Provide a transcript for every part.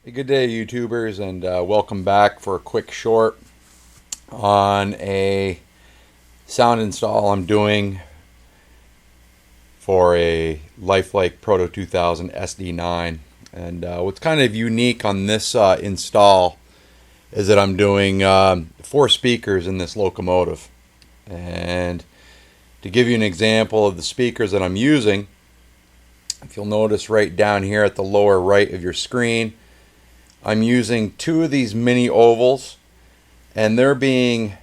Hey, good day, YouTubers, and welcome back for a quick short on a sound install I'm doing for a lifelike Proto 2000 SD9. And what's kind of unique on this install is that I'm doing 4 speakers in this locomotive. And to give you an example of the speakers that I'm using, if you'll notice right down here at the lower right of your screen, I'm using 2 of these mini ovals, and they're being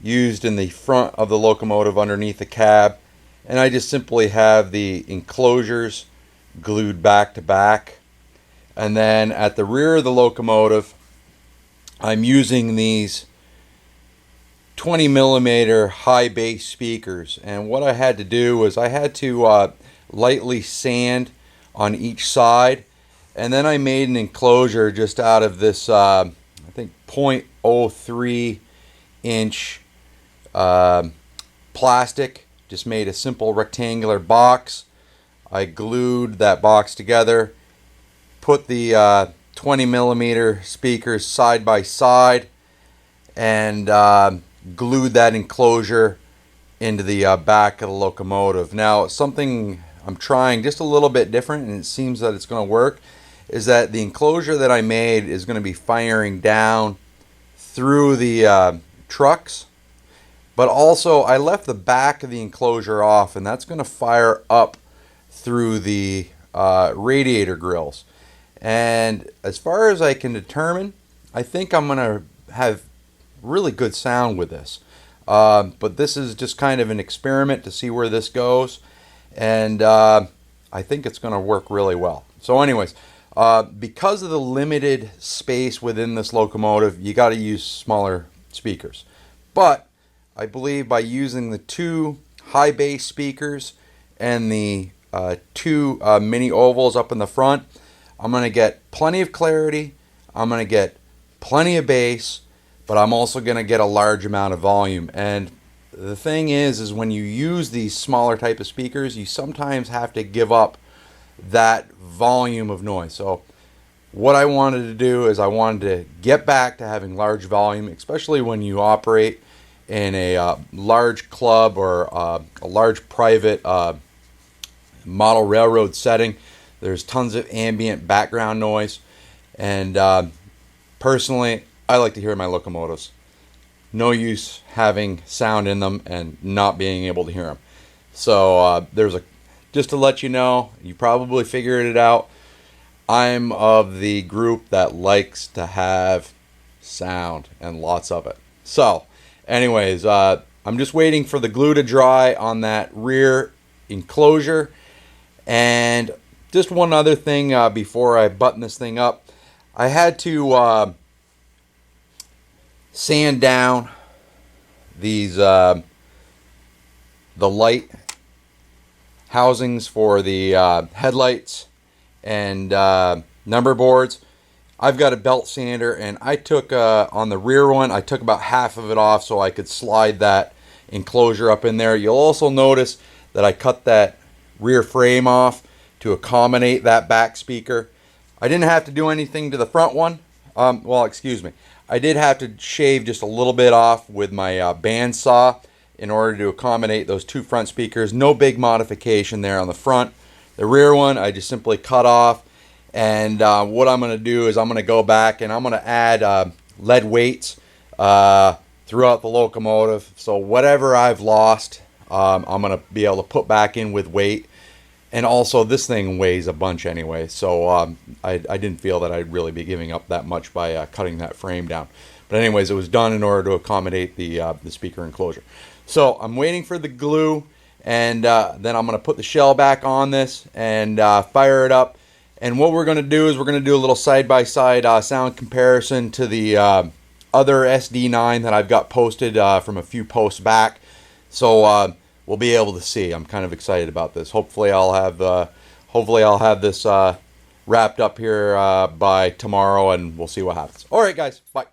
used in the front of the locomotive underneath the cab, and I just simply have the enclosures glued back to back. And then at the rear of the locomotive, I'm using these 20 millimeter high bass speakers, and what I had to do was I had to lightly sand on each side. And then I made an enclosure just out of this, I think, 0.03 inch plastic. Just made a simple rectangular box. I glued that box together, put the 20 millimeter speakers side by side, and glued that enclosure into the back of the locomotive. Now, something I'm trying just a little bit different, and it seems that it's going to work, is that the enclosure that I made is going to be firing down through the trucks, but also I left the back of the enclosure off, and that's going to fire up through the radiator grills. And as far as I can determine, I think I'm going to have really good sound with this. But this is just kind of an experiment to see where this goes, and I think it's going to work really well. So anyways, because of the limited space within this locomotive, you got to use smaller speakers. But I believe by using the 2 high bass speakers and the 2 mini ovals up in the front, I'm going to get plenty of clarity, I'm going to get plenty of bass, but I'm also going to get a large amount of volume. And the thing is when you use these smaller type of speakers, you sometimes have to give up that volume of noise. So what I wanted to do is I wanted to get back to having large volume, especially when you operate in a large club or a large private model railroad setting. There's tons of ambient background noise, and personally, I like to hear my locomotives. No use having sound in them and not being able to hear them. So just to let you know, you probably figured it out, I'm of the group that likes to have sound and lots of it. So anyways, I'm just waiting for the glue to dry on that rear enclosure. And just one other thing before I button this thing up, I had to sand down these the light housings for the headlights and number boards. I've got a belt sander, and I took on the rear one, I took about half of it off so I could slide that enclosure up in there. You'll also notice that I cut that rear frame off to accommodate that back speaker. I didn't have to do anything to the front one. Well, excuse me. I did have to shave just a little bit off with my bandsaw in order to accommodate those 2 front speakers. No big modification there on the front. The rear one, I just simply cut off. And what I'm going to do is I'm going to go back and I'm going to add lead weights throughout the locomotive. So whatever I've lost, I'm going to be able to put back in with weight. And also, this thing weighs a bunch anyway, so I didn't feel that I'd really be giving up that much by cutting that frame down. But anyways, it was done in order to accommodate the speaker enclosure. So I'm waiting for the glue, and then I'm going to put the shell back on this and fire it up. And what we're going to do is we're going to do a little side-by-side sound comparison to the other SD9 that I've got posted from a few posts back. So we'll be able to see. I'm kind of excited about this. Hopefully I'll have this wrapped up here by tomorrow, and we'll see what happens. All right, guys. Bye.